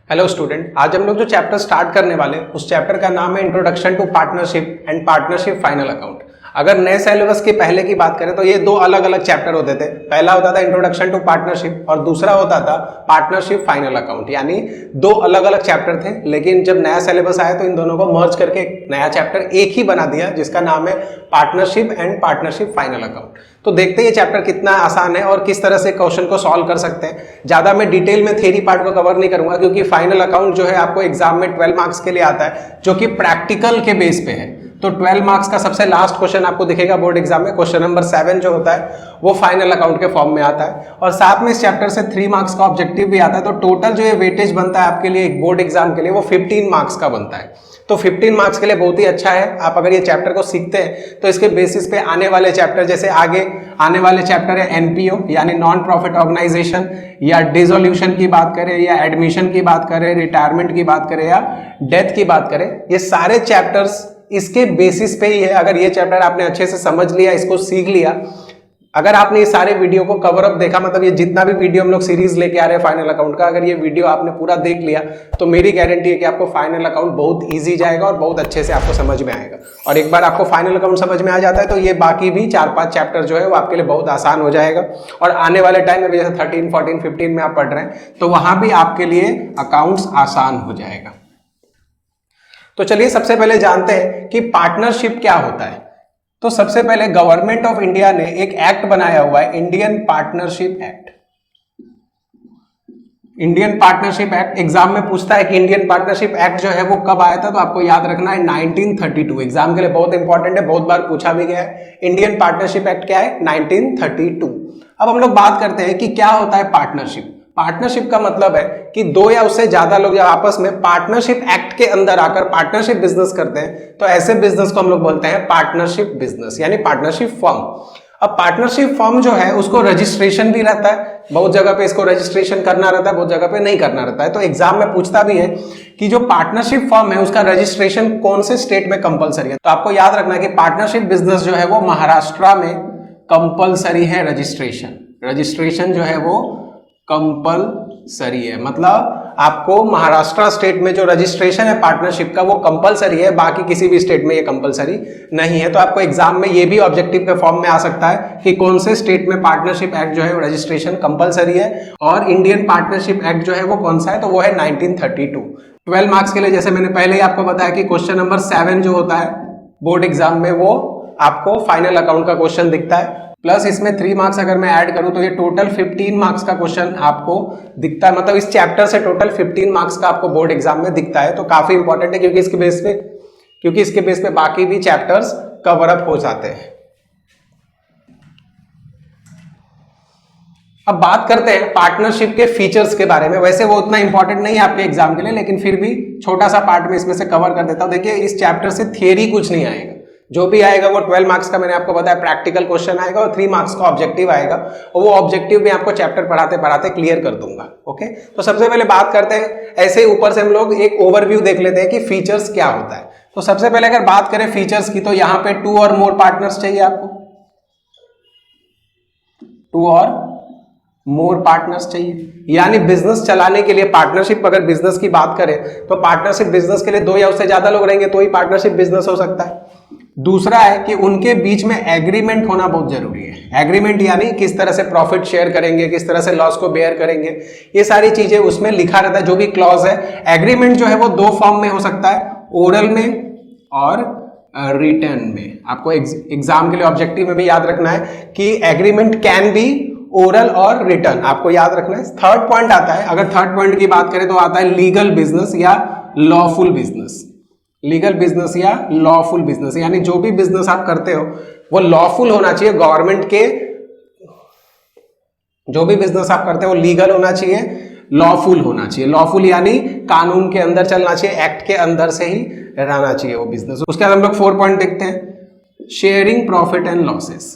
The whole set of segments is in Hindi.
हेलो स्टूडेंट, आज हम लोग जो चैप्टर स्टार्ट करने वाले उस चैप्टर का नाम है introduction to partnership and partnership final account. अगर नए सिलेबस के पहले की बात करें तो ये दो अलग अलग चैप्टर होते थे। पहला होता था इंट्रोडक्शन टू पार्टनरशिप और दूसरा होता था पार्टनरशिप फाइनल अकाउंट, यानी दो अलग अलग चैप्टर थे। लेकिन जब नया सिलेबस आया तो इन दोनों को मर्ज करके एक नया चैप्टर एक ही बना दिया जिसका नाम है partnership and partnership final account. तो देखते हैं ये चैप्टर कितना आसान है और किस तरह से क्वेश्चन को सॉल्व कर सकते हैं। ज्यादा मैं डिटेल में थ्योरी पार्ट को कवर नहीं करूंगा क्योंकि फाइनल अकाउंट जो है आपको एग्जाम में 12 मार्क्स के लिए आता है, जो कि प्रैक्टिकल के बेस पे है। तो 12 मार्क्स का सबसे लास्ट क्वेश्चन आपको दिखेगा बोर्ड एग्जाम में, क्वेश्चन नंबर 7 जो होता है वो फाइनल अकाउंट के फॉर्म में आता है। और साथ में इस चैप्टर से 3 मार्क्स का ऑब्जेक्टिव भी आता है। तो टोटल जो ये वेटेज बनता है आपके लिए एक बोर्ड एग्जाम के लिए वो 15 मार्क्स का बनता है। तो 15 मार्क्स के लिए बहुत ही अच्छा है। आप अगर ये चैप्टर को सीखते हैं तो इसके बेसिस पे आने वाले चैप्टर, जैसे आगे आने वाले चैप्टर है एनपीओ यानी नॉन प्रॉफिट ऑर्गेनाइजेशन, या डिसोल्यूशन की बात करें, या एडमिशन की बात करें, रिटायरमेंट की बात करें, या डेथ की बात करें, ये सारे चैप्टर्स इसके बेसिस पे ही है। अगर ये चैप्टर आपने अच्छे से समझ लिया, इसको सीख लिया, अगर आपने ये सारे वीडियो को कवर अप देखा, मतलब ये जितना भी वीडियो हम लोग सीरीज लेके आ रहे हैं फाइनल अकाउंट का, अगर ये वीडियो आपने पूरा देख लिया तो मेरी गारंटी है कि आपको फाइनल अकाउंट बहुत इजी जाएगा और बहुत अच्छे से आपको समझ में आएगा। और एक बार आपको फाइनल अकाउंट समझ में आ जाता है तो ये बाकी भी 4-5 चैप्टर जो है वो आपके लिए बहुत आसान हो जाएगा। और आने वाले टाइम में जैसे 13, 14, 15 में आप पढ़ रहे हैं तो वहां भी आपके लिए अकाउंट्स आसान हो जाएगा। तो चलिए सबसे पहले जानते हैं कि पार्टनरशिप क्या होता है। तो सबसे पहले गवर्नमेंट ऑफ इंडिया ने एक एक्ट बनाया हुआ है, Indian partnership act. Indian partnership act exam में पूछता है कि इंडियन पार्टनरशिप एक्ट जो है वो कब आया था, तो आपको याद रखना है 1932। एग्जाम के लिए बहुत इंपॉर्टेंट है, बहुत बार पूछा भी गया है। इंडियन पार्टनरशिप एक्ट क्या है? 1932। अब हम लोग बात करते हैं कि क्या होता है पार्टनरशिप। पार्टनरशिप का मतलब है कि दो या उससे ज्यादा लोग आपस में पार्टनरशिप एक्ट के अंदर आकर पार्टनरशिप बिजनेस करते हैं, तो ऐसे बिजनेस को हम लोग बोलते हैं पार्टनरशिप बिजनेस यानी पार्टनरशिप फर्म। अब पार्टनरशिप फर्म जो है उसको रजिस्ट्रेशन भी रहता है, बहुत जगह पे इसको रजिस्ट्रेशन करना रहता है, बहुत जगह पे नहीं करना रहता है। तो एग्जाम में पूछता भी है कि जो पार्टनरशिप फर्म है उसका रजिस्ट्रेशन कौन से स्टेट में कंपलसरी है। तो आपको याद रखना है कि पार्टनरशिप बिजनेस जो है वो महाराष्ट्र में कंपलसरी है रजिस्ट्रेशन। रजिस्ट्रेशन जो है वो कंपलसरी है, मतलब आपको महाराष्ट्र स्टेट में जो रजिस्ट्रेशन है पार्टनरशिप का वो कंपलसरी है, बाकी किसी भी स्टेट में ये कंपलसरी नहीं है। तो आपको एग्जाम में ये भी ऑब्जेक्टिव के फॉर्म में आ सकता है कि कौन से स्टेट में पार्टनरशिप एक्ट जो है रजिस्ट्रेशन कंपलसरी है, और इंडियन पार्टनरशिप एक्ट जो है वो कौन सा है, तो वो है 1932। 12 मार्क्स के लिए जैसे मैंने पहले ही आपको बताया कि क्वेश्चन नंबर 7 जो होता है बोर्ड एग्जाम में वो आपको फाइनल अकाउंट का क्वेश्चन दिखता है, प्लस इसमें 3 मार्क्स अगर मैं ऐड करूं तो ये टोटल 15 मार्क्स का क्वेश्चन आपको दिखता है। मतलब इस चैप्टर से टोटल 15 मार्क्स का आपको बोर्ड एग्जाम में दिखता है। तो काफी इंपॉर्टेंट है क्योंकि इसके बेस पे बाकी भी चैप्टर्स कवर अप हो जाते हैं। अब बात करते हैं पार्टनरशिप के फीचर्स के बारे में। वैसे वो उतना इंपॉर्टेंट नहीं है आपके एग्जाम के लिए, लेकिन फिर भी छोटा सा पार्ट में इसमें से कवर कर देता हूं। देखिए इस चैप्टर से थियरी कुछ नहीं आएगा, जो भी आएगा वो 12 मार्क्स का मैंने आपको बताया प्रैक्टिकल क्वेश्चन आएगा और 3 मार्क्स का ऑब्जेक्टिव आएगा, और वो ऑब्जेक्टिव में आपको चैप्टर पढ़ाते पढ़ाते क्लियर कर दूंगा। ओके, तो सबसे पहले बात करते हैं, ऐसे ऊपर से हम लोग एक ओवरव्यू देख लेते हैं कि फीचर्स क्या होता है। तो सबसे पहले अगर बात करें फीचर्स की तो यहाँ पे 2 और मोर पार्टनर्स चाहिए आपको, 2 और मोर पार्टनर्स चाहिए, यानी बिजनेस चलाने के लिए पार्टनरशिप। अगर बिजनेस की बात करें तो पार्टनरशिप बिजनेस के लिए 2 या उससे ज्यादा लोग रहेंगे तो ही पार्टनरशिप बिजनेस हो सकता है। दूसरा है कि उनके बीच में एग्रीमेंट होना बहुत जरूरी है। एग्रीमेंट यानी किस तरह से प्रॉफिट शेयर करेंगे, किस तरह से लॉस को बेयर करेंगे, ये सारी चीजें उसमें लिखा रहता है, जो भी क्लॉज है। एग्रीमेंट जो है वो 2 फॉर्म में हो सकता है, ओरल में और रिटन में। आपको एग्जाम के लिए ऑब्जेक्टिव में भी याद रखना है कि एग्रीमेंट कैन बी ओरल और रिटन, आपको याद रखना है। थर्ड पॉइंट आता है, अगर थर्ड पॉइंट की बात करें तो आता है लीगल बिजनेस या लॉफुल बिजनेस। लीगल बिजनेस या लॉफुल बिजनेस, यानी जो भी बिजनेस आप करते हो वो लॉफुल होना चाहिए। गवर्नमेंट के जो भी बिजनेस आप करते हो लीगल होना चाहिए, लॉफुल होना चाहिए। लॉफुल यानी कानून के अंदर चलना चाहिए, एक्ट के अंदर से ही रहना चाहिए वो बिजनेस। उसके बाद हम लोग 4 पॉइंट देखते हैं, sharing profit and losses.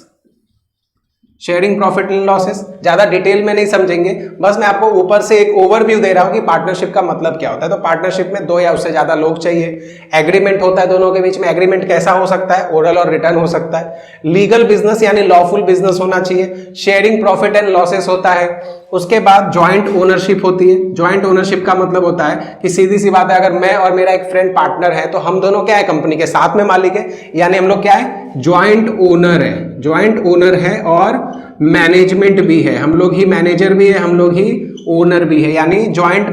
Sharing profit and losses, ज्यादा डिटेल में नहीं समझेंगे, बस मैं आपको ऊपर से एक ओवरव्यू दे रहा हूं कि पार्टनरशिप का मतलब क्या होता है। तो पार्टनरशिप में 2 या उससे ज्यादा लोग चाहिए, एग्रीमेंट होता है दोनों के बीच में। एग्रीमेंट कैसा हो सकता है? ओरल और रिटर्न हो सकता है। लीगल बिजनेस यानी लॉफुल बिजनेस होना चाहिए। शेयरिंग प्रॉफिट एंड लॉसेस होता है। उसके बाद ज्वाइंट ओनरशिप होती है। ज्वाइंट ओनरशिप का मतलब होता है कि सीधी सी बात है, अगर मैं और मेरा एक फ्रेंड पार्टनर है तो हम दोनों क्या है, कंपनी के साथ में मालिक है, यानी हम लोग क्या है, ज्वाइंट ओनर है। ज्वाइंट ओनर है और मैनेजमेंट भी है, हम लोग ही मैनेजर भी है, हम लोग ही ओनर भी है, यानी ज्वाइंट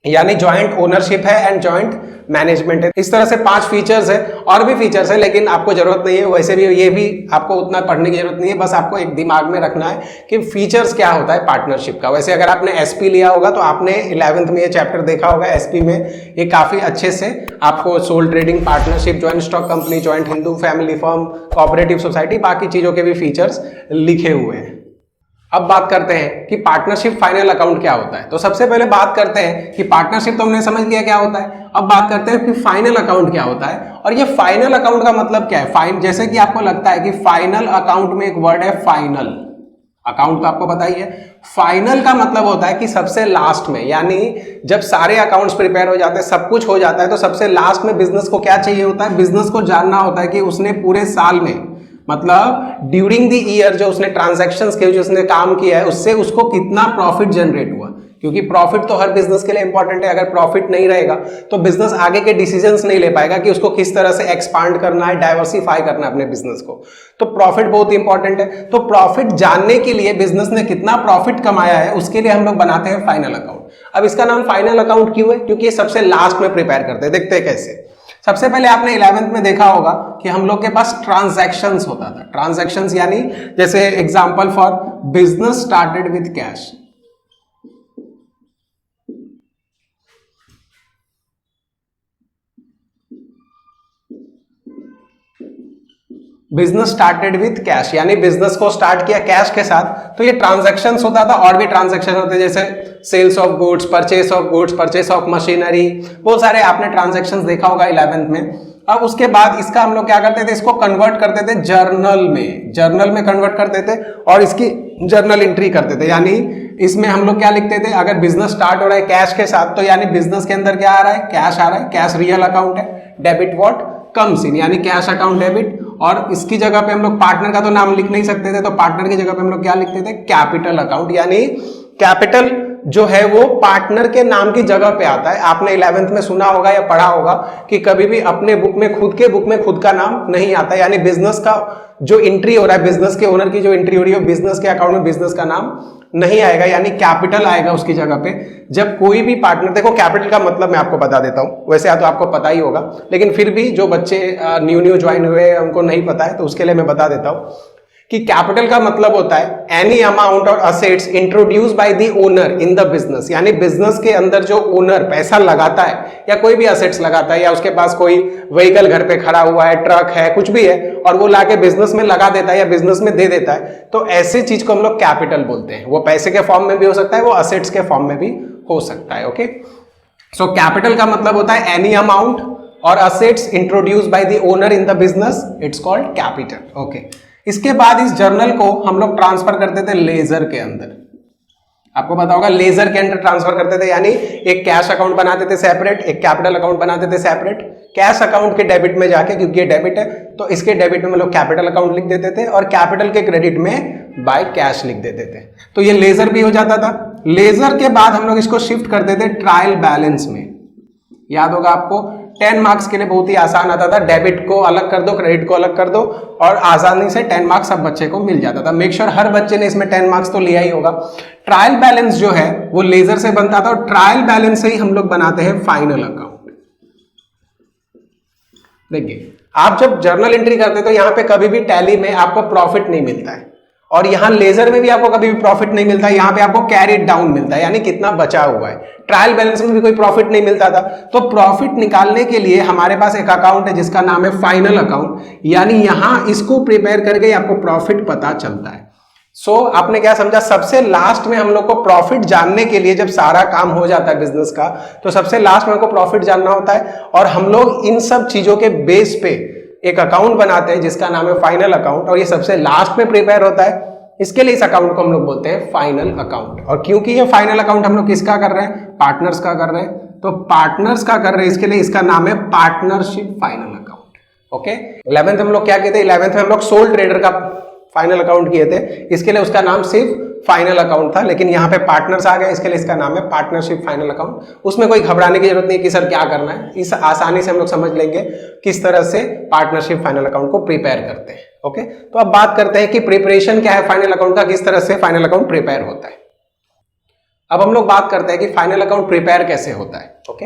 यानी ज्वाइंट ओनरशिप है एंड ज्वाइंट मैनेजमेंट है। इस तरह से 5 फीचर्स है, और भी फीचर्स है लेकिन आपको जरूरत नहीं है, वैसे भी ये भी आपको उतना पढ़ने की जरूरत नहीं है, बस आपको एक दिमाग में रखना है कि फीचर्स क्या होता है पार्टनरशिप का। वैसे अगर आपने एसपी लिया होगा तो आपने 11th में ये चैप्टर देखा होगा। एसपी में ये काफी अच्छे से आपको sole trading, partnership, joint stock company, joint Hindu family firm, cooperative society, बाकी चीजों के भी फीचर्स लिखे हुए हैं। अब बात करते हैं कि पार्टनरशिप फाइनल अकाउंट क्या होता है। तो सबसे पहले बात करते हैं कि पार्टनरशिप तो हमने समझ लिया क्या होता है। अब बात करते हैं कि फाइनल अकाउंट क्या होता है, और ये फाइनल अकाउंट का मतलब क्या है। जैसे कि आपको लगता है कि फाइनल अकाउंट में एक वर्ड है फाइनल, अकाउंट तो आपको पता ही है। फाइनल का मतलब होता है कि सबसे लास्ट में, यानी जब सारे अकाउंट्स प्रिपेयर हो जाते हैं, सब कुछ हो जाता है, तो सबसे लास्ट में बिजनेस को क्या चाहिए होता है, बिजनेस को जानना होता है कि उसने पूरे साल में, मतलब ड्यूरिंग द ईयर जो उसने ट्रांजैक्शंस किए, जो उसने काम किया है, उससे उसको कितना प्रॉफिट जनरेट हुआ। क्योंकि प्रॉफिट तो हर बिजनेस के लिए इंपॉर्टेंट है। अगर प्रॉफिट नहीं रहेगा तो बिजनेस आगे के डिसीजंस नहीं ले पाएगा कि उसको किस तरह से एक्सपांड करना है, डाइवर्सिफाई करना है अपने बिजनेस को। तो प्रॉफिट बहुत इंपॉर्टेंट है। तो प्रॉफिट जानने के लिए, बिजनेस ने कितना प्रॉफिट कमाया है उसके लिए हम लोग बनाते हैं फाइनल अकाउंट। अब इसका नाम फाइनल अकाउंट क्यों है? क्योंकि ये सबसे लास्ट में प्रिपेयर करते हैं। देखते हैं कैसे। सबसे पहले आपने 11th में देखा होगा कि हम लोग के पास ट्रांजैक्शंस होता था। ट्रांजैक्शंस यानी जैसे example for business started with cash. Business started with cash, यानी बिजनेस को स्टार्ट किया कैश के साथ, तो ये ट्रांजैक्शंस होता था। और भी ट्रांजैक्शन होते हैं जैसे sales of goods, purchase of goods, purchase of machinery, बहुत सारे आपने ट्रांजैक्शंस देखा होगा 11th में। अब उसके बाद इसका हम लोग क्या करते थे, इसको कन्वर्ट करते थे जर्नल में। जर्नल में कन्वर्ट करते थे और इसकी जर्नल एंट्री करते थे। यानी इसमें हम लोग क्या लिखते थे, अगर बिजनेस स्टार्ट हो रहा है कैश के साथ, तो यानी बिजनेस के अंदर क्या आ रहा है, कैश आ रहा है। कैश रियल अकाउंट है। डेबिट व्हाट कम्स इन, यानी कैश अकाउंट डेबिट। और इसकी जगह पे हम लोग पार्टनर का तो नाम लिख नहीं सकते थे, तो पार्टनर की जगह पे हम लोग क्या लिखते थे, कैपिटल अकाउंट। यानी कैपिटल जो है वो पार्टनर के नाम की जगह पे आता है। आपने 11th में सुना होगा या पढ़ा होगा कि कभी भी अपने बुक में, खुद के बुक में खुद का नाम नहीं आता। यानी बिजनेस का जो एंट्री हो रहा है, बिजनेस के ओनर की जो एंट्री हो रही है, बिजनेस के अकाउंट में बिजनेस का नाम नहीं आएगा, यानी कैपिटल आएगा उसकी जगह पे। जब कोई भी पार्टनर, देखो कैपिटल का मतलब मैं आपको बता देता हूं, वैसे तो आपको पता ही होगा, लेकिन फिर भी जो बच्चे न्यू ज्वाइन हुए उनको नहीं पता है, तो उसके लिए मैं बता देता हूं कि कैपिटल का मतलब होता है एनी अमाउंट और assets introduce by the owner in the business. यानी बिजनेस के अंदर जो ओनर पैसा लगाता है या कोई भी असेट्स लगाता है, या उसके पास कोई व्हीकल घर पे खड़ा हुआ है, ट्रक है, कुछ भी है, और वो लाके बिजनेस में लगा देता है या बिजनेस में दे देता है, तो ऐसी चीज को हम लोग कैपिटल बोलते हैं। वो पैसे के फॉर्म में भी हो सकता है, वो असेट्स के फॉर्म में भी हो सकता है। ओके, सो कैपिटल का मतलब होता है एनी अमाउंट और assets introduce by the owner in the business, it's called capital. Okay, इसके बाद इस जर्नल को हम लोग ट्रांसफर करते थे लेजर के अंदर। आपको पता होगा लेजर के अंदर ट्रांसफर करते थे, यानी एक कैश अकाउंट बनाते थे सेपरेट, एक कैपिटल अकाउंट बनाते थे सेपरेट। कैश अकाउंट के डेबिट में जाके, क्योंकि ये डेबिट है तो इसके डेबिट में हम लोग कैपिटल अकाउंट लिख देते थे, और कैपिटल के क्रेडिट में बाय कैश लिख देते थे। तो ये लेजर भी हो जाता था। लेजर के बाद हम लोग इसको शिफ्ट करते थे ट्रायल बैलेंस में। याद होगा आपको, 10 मार्क्स के लिए बहुत ही आसान आता था। डेबिट को अलग कर दो, क्रेडिट को अलग कर दो, और आसानी से 10 मार्क्स सब बच्चे को मिल जाता था। मेक श्योर हर बच्चे ने इसमें 10 मार्क्स तो लिया ही होगा। ट्रायल बैलेंस जो है वो लेजर से बनता था, और ट्रायल बैलेंस से ही हम लोग बनाते हैं फाइनल अकाउंट। देखिए, आप जब जर्नल एंट्री करते तो यहां पे कभी भी टैली में आपको प्रॉफिट नहीं मिलता है, और यहां लेजर में भी आपको कभी भी प्रॉफिट नहीं मिलता है। यहां पे आपको कैरिड डाउन मिलता है, यानी कितना बचा हुआ है। ट्रायल बैलेंस में भी कोई प्रॉफिट नहीं मिलता था। तो प्रॉफिट निकालने के लिए हमारे पास एक अकाउंट है जिसका नाम है फाइनल अकाउंट, यानी यहां इसको प्रिपेयर करके आपको प्रॉफिट पता चलता है। सो आपने क्या समझा, सबसे लास्ट में हम लोग को प्रॉफिट जानने के लिए, जब सारा काम हो जाता है बिजनेस का, तो सबसे लास्ट में हमको प्रॉफिट जानना होता है, और हम लोग इन सब चीजों के बेस पे एक अकाउंट बनाते हैं जिसका नाम है फाइनल अकाउंट, और ये सबसे लास्ट में प्रिपेयर होता है। इसके लिए इस अकाउंट को हम लोग बोलते हैं फाइनल अकाउंट। और क्योंकि ये फाइनल अकाउंट हम लोग किसका कर रहे हैं, पार्टनर्स का कर रहे हैं, तो पार्टनर्स का कर रहे हैं, इसके लिए इसका नाम है partnership final account. Okay, 11th हम लोग क्या किए थे, 11th में हम लोग सोल ट्रेडर का फाइनल अकाउंट किए थे, इसके लिए उसका नाम सिर्फ फाइनल अकाउंट था, लेकिन यहाँ पे पार्टनर्स आ गए, इसके लिए इसका नाम है पार्टनरशिप फाइनल अकाउंट। उसमें कोई घबराने की जरूरत नहीं कि सर क्या करना है, इस आसानी से हम लोग समझ लेंगे किस तरह से पार्टनरशिप फाइनल अकाउंट को प्रिपेयर करते हैं। ओके, तो अब बात करते हैं कि प्रिपरेशन क्या है फाइनल अकाउंट का, किस तरह से फाइनल अकाउंट प्रिपेयर होता है। अब हम लोग बात करते हैं कि फाइनल अकाउंट प्रिपेयर कैसे होता है। Okay,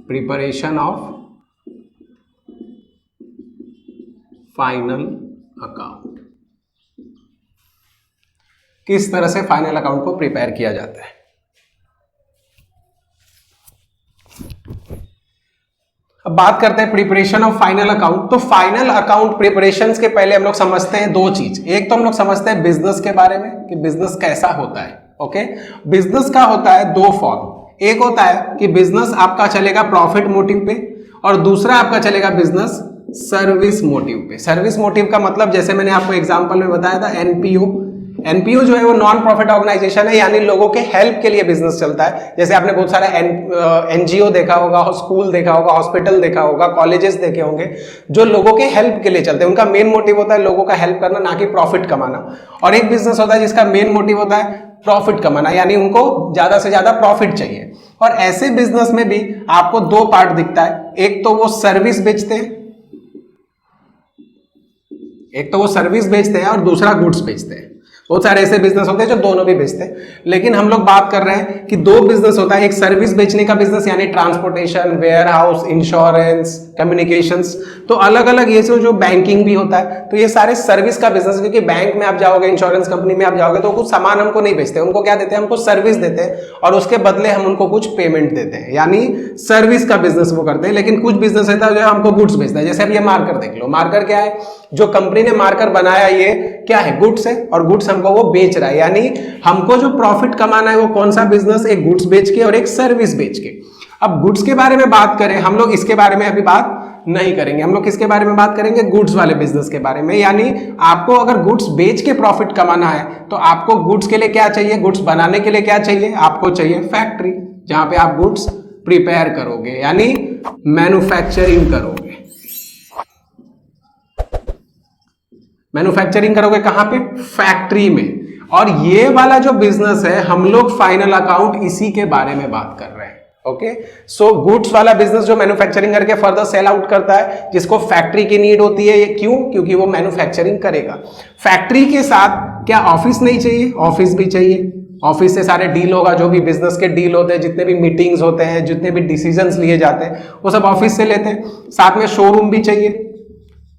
preparation of final account, किस तरह से फाइनल अकाउंट को प्रिपेयर किया जाता है। अब बात करते हैं प्रिपरेशन ऑफ फाइनल अकाउंट। तो फाइनल अकाउंट प्रिपरेशंस के पहले हम लोग समझते हैं दो चीज। एक तो हम लोग समझते हैं बिजनेस के बारे में कि बिजनेस कैसा होता है। ओके, बिजनेस का होता है दो फॉर्म। एक होता है कि बिजनेस आपका चलेगा प्रॉफिट मोटिव पे, और दूसरा आपका चलेगा बिजनेस सर्विस मोटिव पे। सर्विस मोटिव का मतलब जैसे मैंने आपको एग्जांपल में बताया था, एनपीओ। एनपीओ जो है वो नॉन प्रॉफिट ऑर्गेनाइजेशन है, यानी लोगों के हेल्प के लिए बिजनेस चलता है। जैसे आपने बहुत सारा एनजीओ देखा होगा, स्कूल देखा होगा, हॉस्पिटल देखा होगा, कॉलेजेस देखे होंगे, जो लोगों के हेल्प के लिए चलते हैं। उनका मेन मोटिव होता है लोगों का हेल्प करना, ना कि प्रॉफिट कमाना। और एक बिजनेस होता है जिसका मेन मोटिव होता है प्रॉफिट कमाना, यानी उनको ज्यादा से ज्यादा प्रॉफिट चाहिए। और ऐसे बिजनेस में भी आपको दो पार्ट दिखता है, एक तो वो सर्विस बेचते हैं, और दूसरा गुड्स बेचते हैं। बहुत सारे ऐसे बिजनेस होते हैं जो दोनों भी बेचते हैं, लेकिन हम लोग बात कर रहे हैं कि दो बिजनेस होता है। एक सर्विस बेचने का बिजनेस, यानी transportation, warehouse, insurance, communications. तो अलग अलग ये जो बैंकिंग भी होता है, तो ये सारे सर्विस का बिजनेस। क्योंकि बैंक में आप जाओगे, इंश्योरेंस कंपनी में आप जाओगे, तो कुछ सामान हमको नहीं बेचते, उनको क्या देते हैं, हमको सर्विस देते हैं, और उसके बदले हम उनको कुछ पेमेंट देते हैं, यानी सर्विस का बिजनेस वो करते हैं। लेकिन कुछ बिजनेस रहता है जो हमको गुड्स बेचता है। जैसे अब ये मार्कर देख लो, मार्कर क्या है, जो कंपनी ने मार्कर बनाया ये क्या है, गुड्स है, और गुड्स हमको वो बेच रहा है। यानी हमको जो प्रॉफिट कमाना है वो कौन सा बिजनेस, एक गुड्स बेच के और एक सर्विस बेच के। अब गुड्स के बारे में बात करें, हम लोग इसके बारे में अभी बात नहीं करेंगे। हम लोग किसके बारे में बात करेंगे, गुड्स वाले बिजनेस के बारे में। यानी आपको अगर गुड्स बेच के प्रॉफिट कमाना है तो आपको गुड्स के लिए क्या चाहिए, गुड्स बनाने के लिए क्या चाहिए, आपको चाहिए फैक्ट्री, जहां पे आप गुड्स प्रिपेयर करोगे, यानी मैन्युफैक्चरिंग करोगे। मैन्युफैक्चरिंग करोगे कहां पे, फैक्ट्री में। और ये वाला जो बिजनेस है, हम लोग फाइनल अकाउंट इसी के बारे में बात कर रहे हैं। ओके, सो गुड्स वाला बिजनेस जो मैन्युफैक्चरिंग करके फर्दर सेल आउट करता है, जिसको फैक्ट्री की नीड होती है, ये क्यों, क्योंकि वो मैन्युफैक्चरिंग करेगा। फैक्ट्री के साथ क्या ऑफिस नहीं चाहिए, ऑफिस भी चाहिए। ऑफिस से सारे डील होगा, जो भी बिजनेस के डील होते हैं, जितने भी मीटिंग्स होते हैं, जितने भी डिसीजंस लिए जाते हैं, वो सब ऑफिस से लेते हैं। साथ में शोरूम भी चाहिए,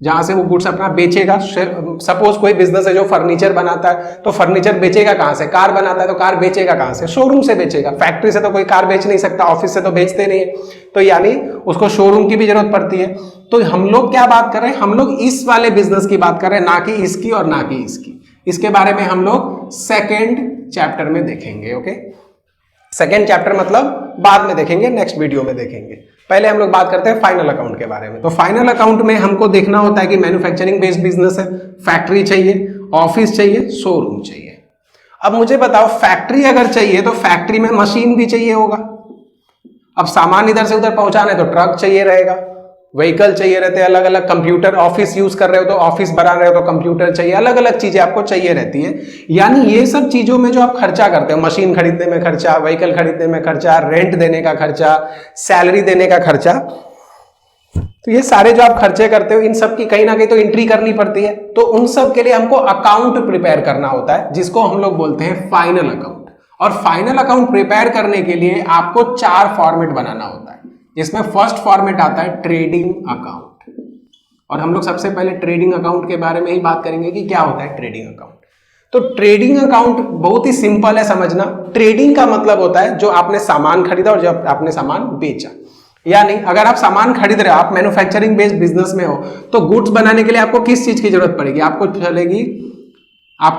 जहां से वो गुड्स अपना बेचेगा। सपोज कोई बिजनेस है जो फर्नीचर बनाता है, तो फर्नीचर बेचेगा कहां से, कार बनाता है तो कार बेचेगा कहां से, शोरूम से बेचेगा। फैक्ट्री से तो कोई कार बेच नहीं सकता, ऑफिस से तो बेचते नहीं है, तो यानी उसको शोरूम की भी जरूरत पड़ती है। तो हम लोग क्या बात कर रहे हैं, हम लोग इस वाले बिजनेस की बात कर रहे हैं, ना कि इसकी और ना कि इसकी। इसके बारे में हम लोग सेकेंड चैप्टर में देखेंगे। ओके, सेकेंड चैप्टर मतलब बाद में देखेंगे, नेक्स्ट वीडियो में देखेंगे। पहले हम लोग बात करते हैं फाइनल अकाउंट के बारे में। तो फाइनल अकाउंट में हमको देखना होता है कि मैन्युफैक्चरिंग बेस्ड बिजनेस है, फैक्ट्री चाहिए, ऑफिस चाहिए, शोरूम चाहिए। अब मुझे बताओ, फैक्ट्री अगर चाहिए तो फैक्ट्री में मशीन भी चाहिए होगा। अब सामान इधर से उधर पहुंचाना है तो ट्रक चाहिए रहेगा, व्हीकल चाहिए रहते हैं, अलग अलग कंप्यूटर, ऑफिस यूज कर रहे हो तो ऑफिस बना रहे हो तो कंप्यूटर चाहिए, अलग अलग चीजें आपको चाहिए रहती है। यानी ये सब चीजों में जो आप खर्चा करते हो, मशीन खरीदने में खर्चा, व्हीकल खरीदने में खर्चा, रेंट देने का खर्चा, सैलरी देने का खर्चा, तो ये सारे जो आप खर्चे करते हो, इन सब की कहीं ना कहीं तो एंट्री करनी पड़ती है। तो उन सब के लिए हमको अकाउंट प्रिपेयर करना होता है, जिसको हम लोग बोलते हैं फाइनल अकाउंट। और फाइनल अकाउंट प्रिपेयर करने के लिए आपको 4 फॉर्मेट बनाना होता है, जिसमें फर्स्ट फॉर्मेट आता है ट्रेडिंग अकाउंट। और हम लोग सबसे पहले ट्रेडिंग अकाउंट के बारे में ही बात करेंगे कि क्या होता है ट्रेडिंग अकाउंट। तो ट्रेडिंग अकाउंट बहुत ही सिंपल है समझना। ट्रेडिंग का मतलब होता है जो आपने सामान खरीदा और जब आपने सामान बेचा। यानी अगर आप सामान खरीद रहे हो, आप मैन्युफैक्चरिंग बेस्ड बिजनेस में हो, तो गुड्स बनाने के लिए आपको किस चीज की जरूरत पड़ेगी, आपको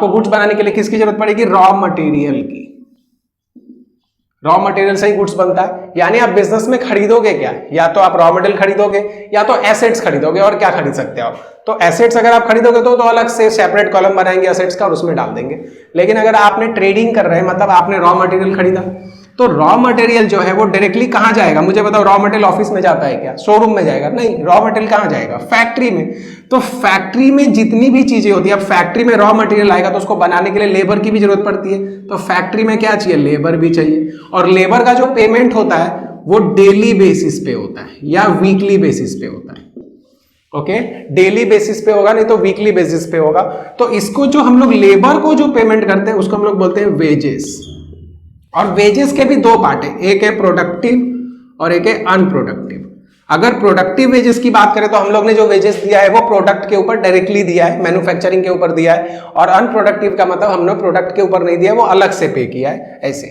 गुड्स बनाने के लिए किसकी जरूरत पड़ेगी, रॉ मटेरियल की। रॉ मटेरियल से ही गुड्स बनता है। यानी आप बिजनेस में खरीदोगे क्या, या तो आप रॉ मटेरियल खरीदोगे या तो एसेट्स खरीदोगे, और क्या खरीद सकते हो आप। तो एसेट्स अगर आप खरीदोगे तो अलग से सेपरेट कॉलम बनाएंगे एसेट्स का और उसमें डाल देंगे। लेकिन अगर आपने ट्रेडिंग कर रहे हैं, मतलब आपने रॉ मटेरियल खरीदा, तो रॉ मटेरियल जो है वो डायरेक्टली कहां जाएगा, मुझे बताओ। रॉ मटेरियल ऑफिस में जाता है क्या, शोरूम में जाएगा? नहीं, रॉ मटेरियल कहां जाएगा, फैक्ट्री में। तो फैक्ट्री में जितनी भी चीजें होती है, अब फैक्ट्री में रॉ मटेरियल आएगा तो उसको बनाने के लिए लेबर की भी जरूरत पड़ती है। तो फैक्ट्री में क्या चाहिए, लेबर भी चाहिए। और लेबर का जो पेमेंट होता है वो डेली बेसिस पे होता है या वीकली बेसिस पे होता है। ओके, डेली बेसिस पे होगा, नहीं तो वीकली बेसिस पे होगा। तो इसको जो हम लोग लेबर को जो पेमेंट करते हैं उसको हम लोग बोलते हैं वेजेस। और वेजेस के भी दो पार्ट है, एक है प्रोडक्टिव और एक है अनप्रोडक्टिव। अगर प्रोडक्टिव वेजेस की बात करें तो हम लोग ने जो वेजेस दिया है वो प्रोडक्ट के ऊपर डायरेक्टली दिया है, मैन्युफैक्चरिंग के ऊपर दिया है। और अनप्रोडक्टिव का मतलब हमने प्रोडक्ट के ऊपर नहीं दिया, वो अलग से पे किया है, ऐसे।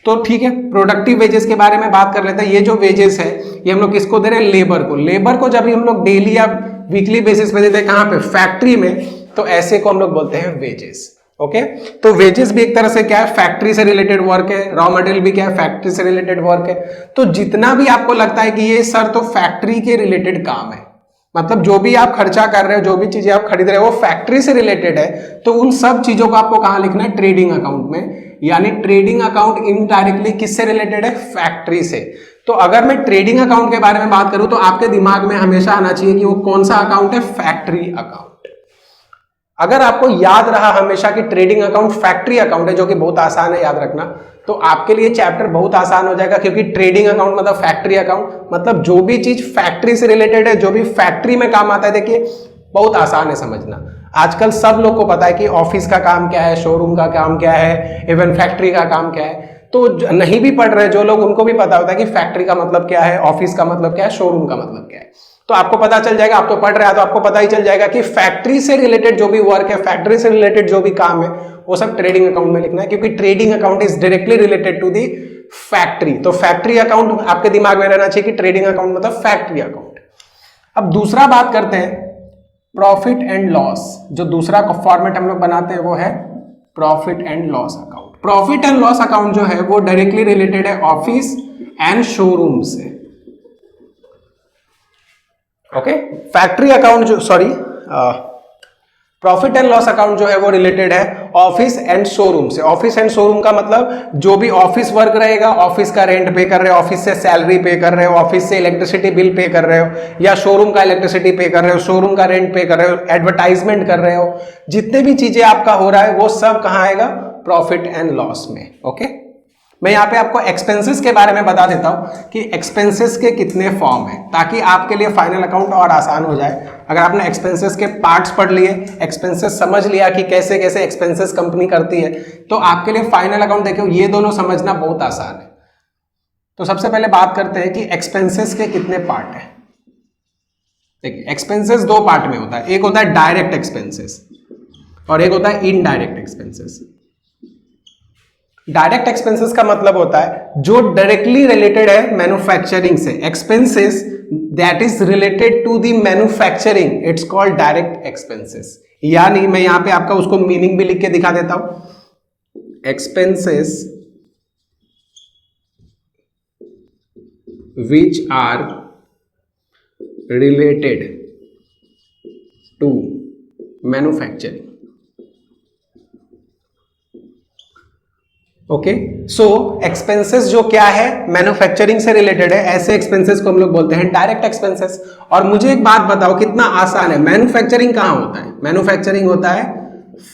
तो ठीक है, प्रोडक्टिव वेजेस के बारे में बात कर लेते हैं। ये जो वेजेस है ये हम लोग किसको दे रहे हैं, लेबर को। लेबर को जब भी हम लोग डेली या वीकली बेसिस पे देते हैं, कहां पे, फैक्ट्री में, तो ऐसे को हम लोग बोलते हैं वेजेस। ओके, तो वेजेस भी एक तरह से क्या है, फैक्ट्री से रिलेटेड वर्क है। रॉ मटेरियल भी क्या है, फैक्ट्री से रिलेटेड वर्क है। तो जितना भी आपको लगता है कि ये सर तो फैक्ट्री के रिलेटेड काम है, मतलब जो भी आप खर्चा कर रहे हो, जो भी चीजें आप खरीद रहे हो वो फैक्ट्री से रिलेटेड है, तो उन सब चीजों को आपको कहां लिखना है, ट्रेडिंग अकाउंट में। यानी ट्रेडिंग अकाउंट इनडायरेक्टली किससे रिलेटेड है, फैक्ट्री से। तो अगर मैं ट्रेडिंग अकाउंट के बारे में बात करूं तो आपके दिमाग में हमेशा आना चाहिए कि वो कौन सा अकाउंट है, फैक्ट्री अकाउंट। अगर आपको याद रहा हमेशा कि ट्रेडिंग अकाउंट फैक्ट्री अकाउंट है, जो कि बहुत आसान है याद रखना, तो आपके लिए चैप्टर बहुत आसान हो जाएगा। क्योंकि ट्रेडिंग अकाउंट मतलब फैक्ट्री अकाउंट, मतलब जो भी चीज फैक्ट्री से रिलेटेड है, जो भी फैक्ट्री में काम आता है। देखिए बहुत आसान है समझना। आजकल सब लोग को पता है कि ऑफिस का काम क्या है, शोरूम का काम क्या है, इवन फैक्ट्री का काम क्या है। तो नहीं भी पढ़ रहे जो लोग, उनको भी पता होता है कि फैक्ट्री का मतलब क्या है, ऑफिस का मतलब क्या है, शोरूम का मतलब क्या है। तो आपको पता चल जाएगा, आप तो पढ़ रहे हैं तो आपको पता ही चल जाएगा कि फैक्ट्री से रिलेटेड जो भी वर्क है, फैक्ट्री से रिलेटेड जो भी काम है, वो सब ट्रेडिंग अकाउंट में लिखना है। क्योंकि trading account is directly related to the factory. तो फैक्ट्री अकाउंट आपके दिमाग में रहना चाहिए कि ट्रेडिंग अकाउंट मतलब फैक्ट्री अकाउंट। अब दूसरा बात करते हैं प्रॉफिट एंड लॉस। जो दूसरा फॉर्मेट हम लोग बनाते हैं वो है profit and loss account. Profit and loss account जो है वो डायरेक्टली रिलेटेड है ऑफिस एंड शोरूम से। ओके, फैक्ट्री अकाउंट जो, sorry, profit and loss account जो है वो रिलेटेड है ऑफिस एंड शोरूम से। ऑफिस एंड शोरूम का मतलब जो भी ऑफिस वर्क रहेगा, ऑफिस का रेंट पे कर रहे हो, ऑफिस से सैलरी पे कर रहे हो, ऑफिस से इलेक्ट्रिसिटी बिल पे कर रहे हो, या शोरूम का इलेक्ट्रिसिटी पे कर रहे हो, शोरूम का रेंट पे कर रहे हो, एडवर्टाइजमेंट कर रहे हो, जितने भी चीजें आपका हो रहा है वो सब कहां आएगा, प्रॉफिट एंड लॉस में। ओके, मैं यहाँ पे आपको एक्सपेंसेस के बारे में बता देता हूं कि एक्सपेंसेस के कितने फॉर्म हैं, ताकि आपके लिए फाइनल अकाउंट और आसान हो जाए। अगर आपने एक्सपेंसेस के पार्ट्स पढ़ लिए, एक्सपेंसेस समझ लिया कि कैसे कैसे एक्सपेंसेस कंपनी करती है, तो आपके लिए फाइनल अकाउंट देखो ये दोनों समझना बहुत आसान है। तो सबसे पहले बात करते हैं कि एक्सपेंसेस के कितने पार्ट है। देखिए, एक्सपेंसेस दो पार्ट में होता है, एक होता है डायरेक्ट एक्सपेंसेस और एक होता है इनडायरेक्ट एक्सपेंसेस। डायरेक्ट एक्सपेंसेस का मतलब होता है जो डायरेक्टली रिलेटेड है मैन्युफैक्चरिंग से। Expenses that is related to the manufacturing, it's called direct expenses. यानी मैं यहां पे आपका उसको मीनिंग भी लिख के दिखा देता हूं। Expenses which are related to manufacturing. Okay, so expenses जो क्या है, मैन्युफैक्चरिंग से रिलेटेड है, ऐसे एक्सपेंसेस को हम लोग बोलते हैं डायरेक्ट एक्सपेंसेस। और मुझे एक बात बताओ, कितना आसान है, मैन्युफैक्चरिंग कहां होता है, मैन्युफैक्चरिंग होता है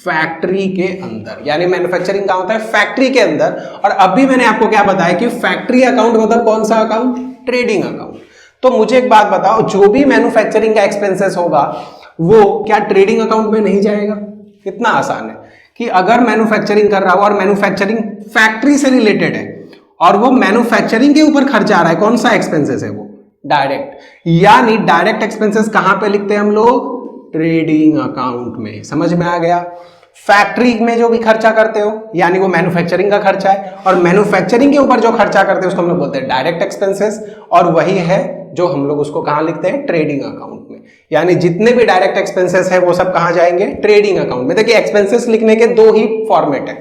फैक्ट्री के अंदर। यानी मैन्युफैक्चरिंग कहां होता है, फैक्ट्री के अंदर। और अभी मैंने आपको क्या बताया कि फैक्ट्री अकाउंट मतलब कौन सा अकाउंट, ट्रेडिंग अकाउंट। तो मुझे एक बात बताओ, जो भी मैन्युफैक्चरिंग का एक्सपेंसेस होगा वो क्या ट्रेडिंग अकाउंट में नहीं जाएगा। कितना आसान है कि अगर मैन्युफैक्चरिंग कर रहा हो और मैन्युफैक्चरिंग फैक्ट्री से रिलेटेड है और वो मैन्युफैक्चरिंग के ऊपर खर्चा आ रहा है, कौन सा एक्सपेंसेस है वो, डायरेक्ट। यानी डायरेक्ट एक्सपेंसेस कहां पे लिखते हैं हम लोग, ट्रेडिंग अकाउंट में। समझ में आ गया। फैक्ट्री में जो भी खर्चा करते हो यानी वो मैन्युफैक्चरिंग का खर्चा है, और मैन्युफैक्चरिंग के ऊपर जो खर्चा करते हैं उसको हम लोग बोलते हैं डायरेक्ट एक्सपेंसेस। और वही है जो हम लोग उसको कहां लिखते हैं, ट्रेडिंग अकाउंट में। यानी जितने भी डायरेक्ट एक्सपेंसेस है वो सब कहां जाएंगे, ट्रेडिंग अकाउंट में। देखिए एक्सपेंसेस लिखने के दो ही फॉर्मेट है,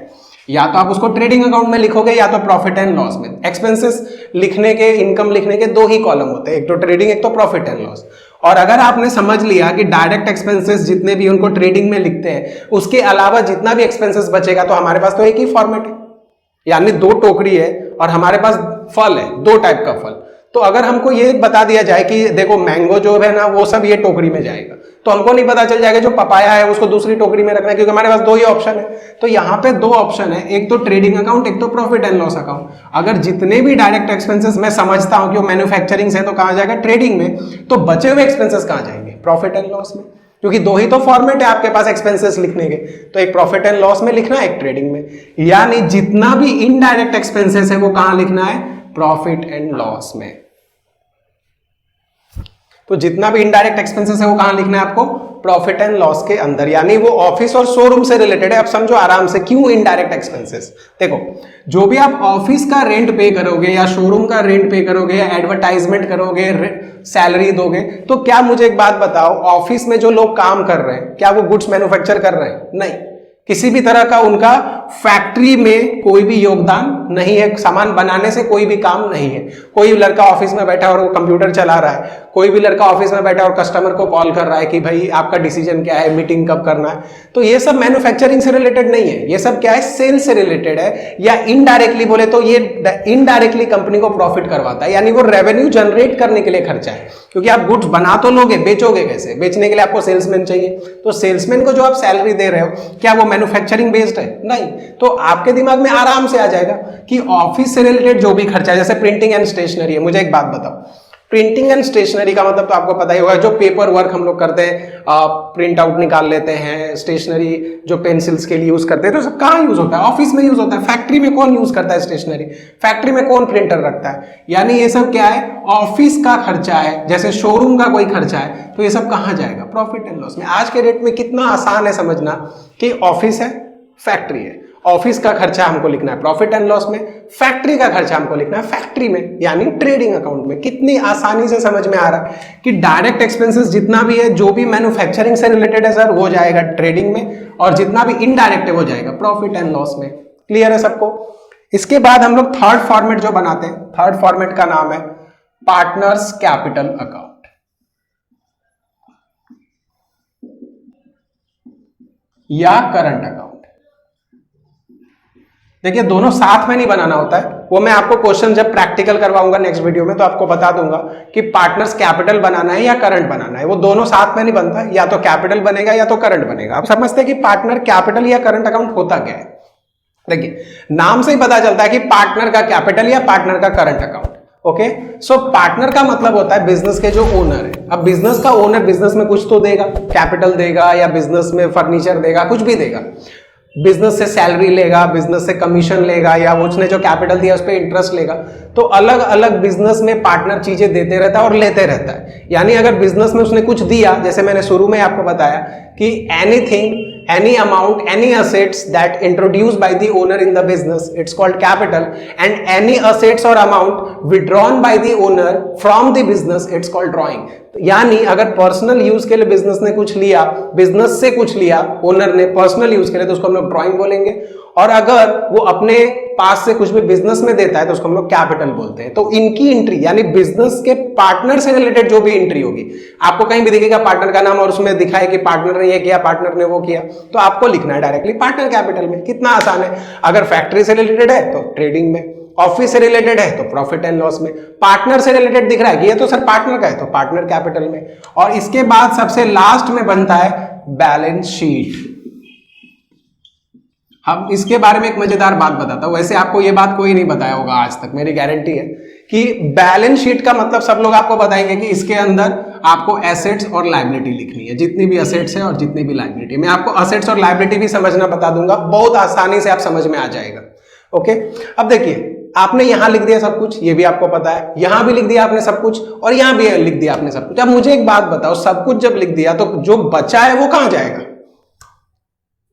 या तो आप उसको ट्रेडिंग अकाउंट में लिखोगे या तो प्रॉफिट एंड लॉस में। एक्सपेंसेस लिखने के, इनकम लिखने के दो ही कॉलम होते हैं, एक तो ट्रेडिंग, एक तो प्रॉफिट एंड लॉस। और अगर आपने समझ लिया कि डायरेक्ट एक्सपेंसेस जितने भी उनको ट्रेडिंग में लिखते हैं, उसके अलावा जितना भी एक्सपेंसेस बचेगा, तो हमारे पास तो एक ही फॉर्मेट है, यानी दो टोकरी है और हमारे पास फल है, दो टाइप का फल। तो अगर हमको ये बता दिया जाए कि देखो मैंगो जो है ना वो सब ये टोकरी में जाएगा, तो हमको नहीं पता चल जाएगा जो पपाया है उसको दूसरी टोकरी में रखना है, क्योंकि हमारे पास दो ही ऑप्शन है। तो यहाँ पे दो ऑप्शन है, एक तो ट्रेडिंग अकाउंट, एक तो प्रॉफिट एंड लॉस अकाउंट। अगर जितने भी डायरेक्ट एक्सपेंसेस मैं समझता हूं कि वो मैन्युफैक्चरिंग से, तो कहां जाएगा? ट्रेडिंग में। तो बचे हुए एक्सपेंसेस कहां जाएंगे? प्रॉफिट एंड लॉस में, क्योंकि दो ही तो फॉर्मेट है आपके पास एक्सपेंसेस लिखने के, तो एक प्रॉफिट एंड लॉस में लिखना, एक ट्रेडिंग में। यानी जितना भी इनडायरेक्ट एक्सपेंसेस है वो कहां लिखना है? प्रॉफिट एंड लॉस में। तो जितना भी इनडायरेक्ट एक्सपेंसेस है वो कहां लिखना है आपको? प्रॉफिट एंड लॉस के अंदर। यानी वो ऑफिस और शोरूम से रिलेटेड है। अब समझो आराम से क्यों इनडायरेक्ट एक्सपेंसेस। देखो, जो भी आप ऑफिस का रेंट पे करोगे या शोरूम का रेंट पे करोगे या एडवर्टाइजमेंट करोगे, सैलरी दोगे, तो क्या मुझे एक बात बताओ, ऑफिस में जो लोग काम कर रहे हैं क्या वो गुड्स मैन्युफैक्चर कर रहे हैं? नहीं, किसी भी तरह का उनका फैक्ट्री में कोई भी योगदान नहीं है, सामान बनाने से कोई भी काम नहीं है। कोई लड़का ऑफिस में बैठा और वो कंप्यूटर चला रहा है, कोई भी लड़का ऑफिस में बैठा और कस्टमर को कॉल कर रहा है कि भाई आपका डिसीजन क्या है, मीटिंग कब करना है। तो ये सब मैन्युफैक्चरिंग से रिलेटेड नहीं है, ये सब क्या है? सेल से रिलेटेड है, या इनडायरेक्टली बोले तो ये इनडायरेक्टली कंपनी को प्रॉफिट करवाता है, यानी वो रेवेन्यू जनरेट करने के लिए खर्चा है। क्योंकि आप गुड्स बना तो लोगे, बेचोगे कैसे? बेचने के लिए आपको सेल्समैन चाहिए। तो सेल्समैन को जो आप सैलरी दे रहे हो, क्या वो मैन्युफैक्चरिंग बेस्ड है? नहीं। तो आपके दिमाग में आराम से आ जाएगा कि ऑफिस से रिलेटेड जो भी खर्चा है, जैसे प्रिंटिंग एंड स्टेशनरी है। मुझे एक बात बताओ, प्रिंटिंग एंड स्टेशनरी का मतलब तो आपको पता ही होगा, जो पेपर वर्क हम लोग करते हैं, प्रिंट आउट निकाल लेते हैं, स्टेशनरी जो पेंसिल्स के लिए यूज करते हैं, तो सब कहाँ यूज होता है? ऑफिस में यूज होता है। फैक्ट्री में कौन यूज करता है स्टेशनरी? फैक्ट्री में कौन प्रिंटर रखता है? यानी ये सब क्या है? ऑफिस का खर्चा है। जैसे शोरूम का कोई खर्चा है, तो ये सब कहाँ जाएगा? प्रॉफिट एंड लॉस में। आज के डेट में कितना आसान है समझना कि ऑफिस है, फैक्ट्री है, ऑफिस का खर्चा हमको लिखना है प्रॉफिट एंड लॉस में, फैक्ट्री का खर्चा हमको लिखना है फैक्ट्री में, यानी ट्रेडिंग अकाउंट में। कितनी आसानी से समझ में आ रहा है कि डायरेक्ट एक्सपेंसेस जितना भी है, जो भी मैन्युफैक्चरिंग से रिलेटेड है सर, वो जाएगा ट्रेडिंग में, और जितना भी इनडायरेक्ट है वो जाएगा प्रॉफिट एंड लॉस में। क्लियर है सबको? इसके बाद हम लोग थर्ड फॉर्मेट जो बनाते हैं, थर्ड फॉर्मेट का नाम है पार्टनर्स कैपिटल अकाउंट या करंट अकाउंट। देखिए, दोनों साथ में नहीं बनाना होता है, वो मैं आपको क्वेश्चन जब प्रैक्टिकल करवाऊंगा नेक्स्ट वीडियो में, तो आपको बता दूंगा कि पार्टनर्स कैपिटल बनाना है या करंट बनाना है। वो दोनों साथ में नहीं बनता, या तो कैपिटल बनेगा या तो करंट बनेगा। आप समझते हैं कि पार्टनर कैपिटल या करंट अकाउंट होता क्या है? देखिए, नाम से ही पता चलता है कि पार्टनर का कैपिटल या पार्टनर का करंट अकाउंट। ओके, सो पार्टनर का मतलब होता है बिजनेस के जो ओनर है। अब बिजनेस का ओनर बिजनेस में कुछ तो देगा, कैपिटल देगा या बिजनेस में फर्नीचर देगा, कुछ भी देगा। बिजनेस से सैलरी लेगा, बिजनेस से कमीशन लेगा, या उसने जो कैपिटल दिया उस पर इंटरेस्ट लेगा। तो अलग अलग बिजनेस में पार्टनर चीजें देते रहता है और लेते रहता है। यानी अगर बिजनेस में उसने कुछ दिया, जैसे मैंने शुरू में आपको बताया कि anything, any amount, any assets that introduced by the owner in the business, it's called capital, and any assets or amount withdrawn by the owner from the business, it's called drawing. यानी अगर पर्सनल यूज के लिए बिजनेस ने कुछ लिया, बिजनेस से कुछ लिया ओनर ने पर्सनल यूज के लिए, तो उसको हम लोग ड्राइंग बोलेंगे। और अगर वो अपने पास से कुछ भी बिजनेस में देता है तो उसको हम लोग कैपिटल बोलते हैं। तो इनकी एंट्री, यानी बिजनेस के पार्टनर से रिलेटेड जो भी एंट्री होगी, आपको कहीं भी दिखेगा पार्टनर का नाम और उसमें दिखा है कि पार्टनर ने ये किया, पार्टनर ने वो किया, तो आपको लिखना है डायरेक्टली पार्टनर कैपिटल में। कितना आसान है। अगर फैक्ट्री से रिलेटेड है तो ट्रेडिंग में, ऑफिस से रिलेटेड है तो प्रॉफिट एंड लॉस में, पार्टनर से रिलेटेड दिख रहा है कि ये तो सर पार्टनर का है तो पार्टनर कैपिटल में। और इसके बाद सबसे लास्ट में बनता है बैलेंस शीट। अब इसके बारे में एक मजेदार बात बताता हूं, वैसे आपको ये बात कोई नहीं बताया होगा आज तक, मेरी गारंटी है कि बैलेंस शीट का मतलब सब लोग आपको बताएंगे कि इसके अंदर आपको एसेट्स और लायबिलिटी लिखनी है, जितनी भी एसेट्स है और जितनी भी लायबिलिटी। मैं आपको एसेट्स और लायबिलिटी भी समझना बता दूंगा, बहुत आसानी से आप समझ में आ जाएगा। ओके, अब देखिए, आपने यहां लिख दिया सब कुछ, ये भी आपको पता है, यहां भी लिख दिया आपने सब कुछ, और यहां भी लिख दिया आपने सब कुछ। अब मुझे एक बात बताओ, सब कुछ जब लिख दिया तो जो बचा है वो कहां जाएगा?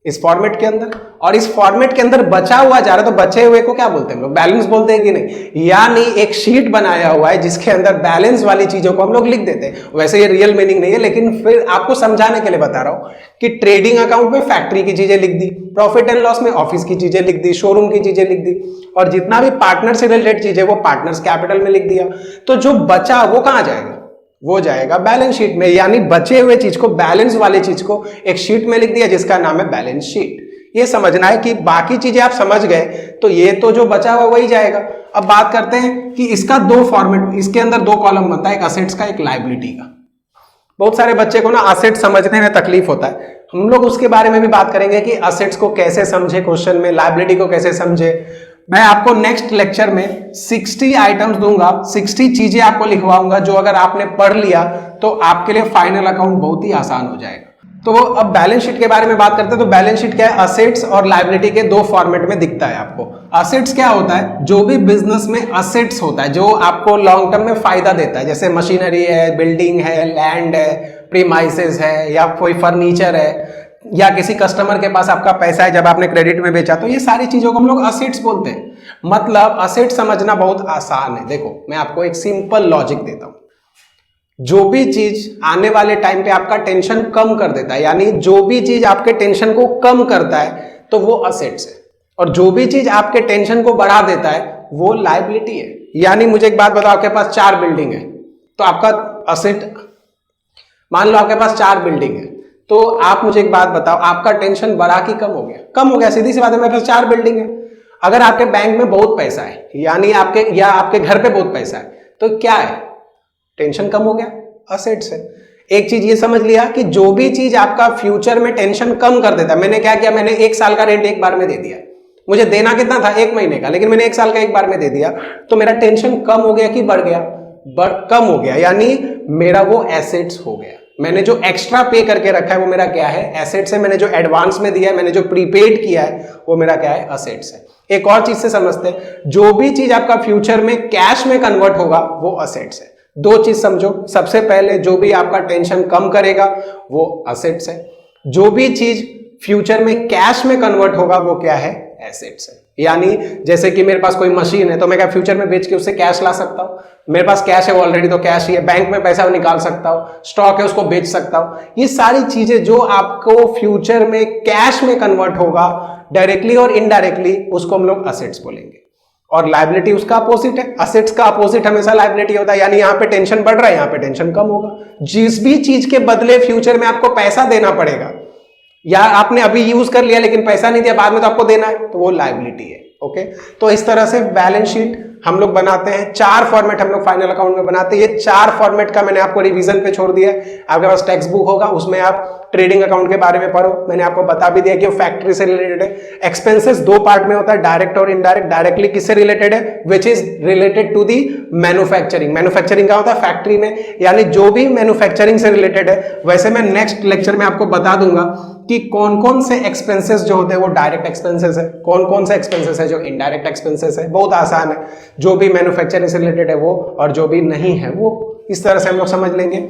इस फॉर्मेट के अंदर। और इस फॉर्मेट के अंदर बचा हुआ जा रहा है, तो बचे हुए को क्या बोलते हैं हम लोग? बैलेंस बोलते हैं कि नहीं? यानी एक शीट बनाया हुआ है जिसके अंदर बैलेंस वाली चीजों को हम लोग लिख देते हैं। वैसे ये रियल मीनिंग नहीं है, लेकिन फिर आपको समझाने के लिए बता रहा हूं कि ट्रेडिंग अकाउंट में फैक्ट्री की चीजें लिख दी, प्रॉफिट एंड लॉस में ऑफिस की चीजें लिख दी, शोरूम की चीजें लिख दी, और जितना भी पार्टनर से रिलेटेड चीजें वो पार्टनर्स कैपिटल में लिख दिया। तो जो बचा वो कहां जाएगा? वो जाएगा बैलेंस शीट में। यानी बचे हुए चीज को, बैलेंस वाली चीज को एक शीट में लिख दिया जिसका नाम है बैलेंस शीट। ये समझना है कि बाकी चीजें आप समझ गए तो ये तो जो बचा हुआ वही जाएगा। अब बात करते हैं कि इसका दो फॉर्मेट, इसके अंदर दो कॉलम बनता है, एक असेट्स का, एक लायबिलिटी का। बहुत सारे बच्चे को ना असेट समझने में तकलीफ होता है, हम लोग उसके बारे में भी बात करेंगे कि असेट्स को कैसे समझे क्वेश्चन में, लायबिलिटी को कैसे समझे। मैं आपको नेक्स्ट लेक्चर में 60 आइटम्स दूंगा, 60 चीजें आपको लिखवाऊंगा जो अगर आपने पढ़ लिया तो आपके लिए फाइनल अकाउंट बहुत ही आसान हो जाएगा। तो अब बैलेंस शीट के बारे में बात करते हैं। तो बैलेंस शीट क्या है? असेट्स और लायबिलिटी के दो फॉर्मेट में दिखता है आपको। असेट्स क्या होता है? जो भी बिजनेस में असेट्स होता है जो आपको लॉन्ग टर्म में फायदा देता है, जैसे मशीनरी है, बिल्डिंग है, लैंड है, प्रीमाइसेस है, या कोई फर्नीचर है, या किसी कस्टमर के पास आपका पैसा है जब आपने क्रेडिट में बेचा, तो ये सारी चीजों को हम लोग असेट्स बोलते हैं। मतलब असेट समझना बहुत आसान है। देखो मैं आपको एक सिंपल लॉजिक देता हूं। जो भी चीज आने वाले टाइम पे आपका टेंशन कम कर देता है, यानी जो भी चीज आपके टेंशन को कम करता है तो वो असेट्स है, और जो भी चीज आपके टेंशन को बढ़ा देता है वो लायबिलिटी है। यानी मुझे एक बात बताओ, आपके पास 4 बिल्डिंग है तो आपका असेट, मान लो आपके पास 4 बिल्डिंग है, तो आप मुझे एक बात बताओ, आपका टेंशन बढ़ा कि कम हो गया? कम हो गया, सीधी सी बात है, मेरे पास 4 बिल्डिंग है। अगर आपके बैंक में बहुत पैसा है, यानी आपके घर पे बहुत पैसा है, तो क्या है? टेंशन कम हो गया, असेट्स है। एक चीज ये समझ लिया कि जो भी चीज आपका फ्यूचर में टेंशन कम कर देता है, मैंने क्या किया, मैंने 1 साल का रेंट एक बार में दे दिया, मुझे देना कितना था? 1 महीने का, लेकिन मैंने 1 साल का एक बार में दे दिया, तो मेरा टेंशन कम हो गया कि बढ़ गया? कम हो गया, यानी मेरा वो एसेट्स हो गया। मैंने जो एक्स्ट्रा पे करके रखा है वो मेरा क्या है? एसेट्स है। मैंने जो एडवांस में दिया है, मैंने जो प्रीपेड किया है, वो मेरा क्या है? असेट्स है। एक और चीज से समझते हैं, जो भी चीज आपका फ्यूचर में कैश में कन्वर्ट होगा वो असेट्स है। दो चीज समझो, सबसे पहले जो भी आपका टेंशन कम करेगा वो असेट्स है, जो भी चीज फ्यूचर में कैश में कन्वर्ट होगा वो क्या है? एसेट्स है। यानी जैसे कि मेरे पास कोई मशीन है तो मैं क्या फ्यूचर में बेच के उससे कैश ला सकता हूं? मेरे पास कैश है ऑलरेडी, तो कैश ही है। बैंक में पैसा निकाल सकता हूं, स्टॉक है उसको बेच सकता हूं। ये सारी चीजें जो आपको फ्यूचर में कैश में कन्वर्ट होगा डायरेक्टली और इनडायरेक्टली, उसको हम लोग असेट्स बोलेंगे। और लायबिलिटी उसका अपोजिट है। असेट्स का अपोजिट हमेशा लायबिलिटी होता है, यानी यहां पे टेंशन बढ़ रहा है, यहां पे टेंशन कम होगा। जिस भी चीज के बदले फ्यूचर में आपको पैसा देना पड़ेगा, या आपने अभी यूज कर लिया लेकिन पैसा नहीं दिया, बाद में तो आपको देना है, तो वो लायबिलिटी है। ओके, तो इस तरह से बैलेंस शीट हम लोग बनाते हैं। 4 फॉर्मेट हम लोग फाइनल अकाउंट में बनाते हैं। ये 4 फॉर्मेट का मैंने आपको रिवीजन पे छोड़ दिया है। आपके पास टेक्स्ट बुक होगा, उसमें आप ट्रेडिंग अकाउंट के बारे में पढ़ो। मैंने आपको बता भी दिया कि वो फैक्ट्री से रिलेटेड है। एक्सपेंसेस 2 पार्ट में होता है, डायरेक्ट और इनडायरेक्ट। डायरेक्टली किससे रिलेटेड है? Which is related to the manufacturing. Manufacturing का होता है फैक्ट्री में, यानी जो भी मैन्युफैक्चरिंग से रिलेटेड है। वैसे मैं नेक्स्ट लेक्चर में आपको बता दूंगा कि कौन कौन से एक्सपेंसेस जो होते हैं वो डायरेक्ट एक्सपेंसेस है, कौन कौन से एक्सपेंसेस है जो इनडायरेक्ट एक्सपेंसेस है। बहुत आसान है, जो भी मैन्युफैक्चरिंग से रिलेटेड है वो, और जो भी नहीं है वो। इस तरह से हम लोग समझ लेंगे।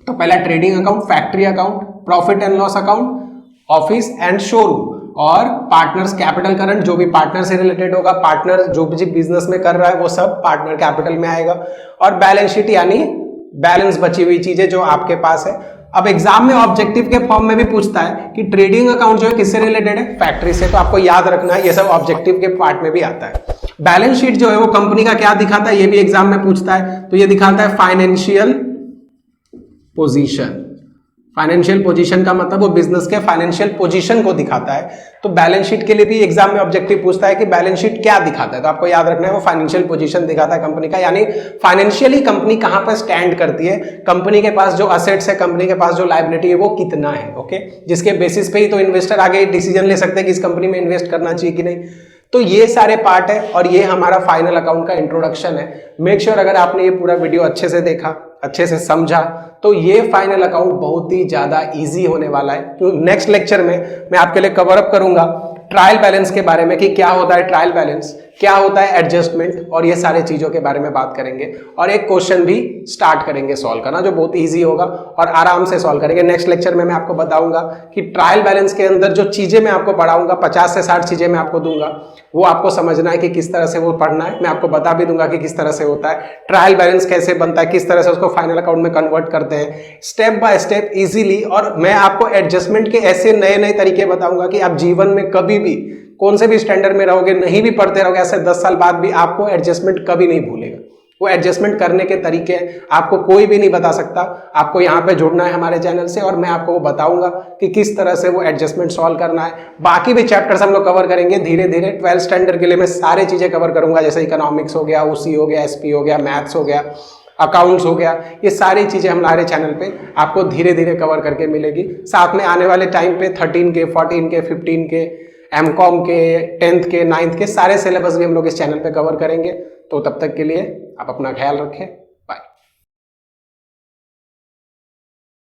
तो पहला trading account, factory account, profit and loss account, office and showroom, और पार्टनर्स कैपिटल करंट, जो भी पार्टनर से रिलेटेड होगा, पार्टनर जो भी बिजनेस में कर रहा है वो सब पार्टनर कैपिटल में आएगा। और बैलेंस शीट यानी बैलेंस, बची हुई चीजें जो आपके पास है। अब एग्जाम में ऑब्जेक्टिव के फॉर्म में भी पूछता है कि ट्रेडिंग अकाउंट जो है किससे रिलेटेड है? फैक्ट्री से। तो आपको याद रखना है, ये सब ऑब्जेक्टिव के पार्ट में भी आता है। बैलेंस शीट जो है वो कंपनी का क्या दिखाता है, ये भी एग्जाम में पूछता है। तो ये दिखाता है फाइनेंशियल पोजीशन। फाइनेंशियल पोजीशन का मतलब वो बिजनेस के फाइनेंशियल पोजीशन को दिखाता है। तो बैलेंस शीट के लिए भी एग्जाम में ऑब्जेक्टिव पूछता है कि बैलेंस शीट क्या दिखाता है। तो आपको याद रखना है वो फाइनेंशियल पोजीशन दिखाता है कंपनी का, यानी फाइनेंशियली कंपनी कहां पर स्टैंड करती है, कंपनी के पास जो असेट्स है, कंपनी के पास जो लायबिलिटी है वो कितना है। ओके, जिसके बेसिस पे ही तो इन्वेस्टर आगे डिसीजन ले सकते हैं कि इस कंपनी में इन्वेस्ट करना चाहिए कि नहीं। तो ये सारे पार्ट है, और ये हमारा फाइनल अकाउंट का इंट्रोडक्शन है। मेक श्योर अगर आपने ये पूरा वीडियो अच्छे से देखा, अच्छे से समझा, तो ये फाइनल अकाउंट बहुत ही ज्यादा इजी होने वाला है। तो नेक्स्ट लेक्चर में मैं आपके लिए कवर अप करूंगा ट्रायल बैलेंस के बारे में, कि क्या होता है ट्रायल बैलेंस, क्या होता है एडजस्टमेंट, और ये सारे चीज़ों के बारे में बात करेंगे। और एक क्वेश्चन भी स्टार्ट करेंगे सॉल्व करना, जो बहुत ईजी होगा और आराम से सॉल्व करेंगे। नेक्स्ट लेक्चर में मैं आपको बताऊंगा कि ट्रायल बैलेंस के अंदर जो चीज़ें मैं आपको पढ़ाऊंगा, 50 से 60 चीज़ें मैं आपको दूंगा, वो आपको समझना है कि किस तरह से वो पढ़ना है। मैं आपको बता भी दूंगा कि किस तरह से होता है, ट्रायल बैलेंस कैसे बनता है, किस तरह से उसको फाइनल अकाउंट में कन्वर्ट करते हैं, स्टेप बाय स्टेप इजीली। और मैं आपको एडजस्टमेंट के ऐसे नए नए तरीके बताऊंगा कि आप जीवन में कभी भी कौन से भी स्टैंडर्ड में रहोगे, नहीं भी पढ़ते रहोगे, ऐसे 10 साल बाद भी आपको एडजस्टमेंट कभी नहीं भूलेगा। वो एडजस्टमेंट करने के तरीके आपको कोई भी नहीं बता सकता। आपको यहाँ पे जुड़ना है हमारे चैनल से और मैं आपको वो बताऊंगा कि किस तरह से वो एडजस्टमेंट सॉल्व करना है। बाकी भी चैप्टर्स हम लोग कवर करेंगे धीरे धीरे। 12th स्टैंडर्ड के लिए मैं सारी चीजें कवर करूंगा, जैसे इकोनॉमिक्स हो गया, ओसी हो गया, एसपी हो गया, मैथ्स हो गया, अकाउंट्स हो गया, ये सारी चीजें हमारे चैनल पे आपको धीरे धीरे कवर करके मिलेगी। साथ में आने वाले टाइम पे 13 के, 14 के, 15 के, एमकॉम के, 10th के, 9th के सारे सिलेबस भी हम लोग इस चैनल पे कवर करेंगे। तो तब तक के लिए आप अपना ख्याल रखें।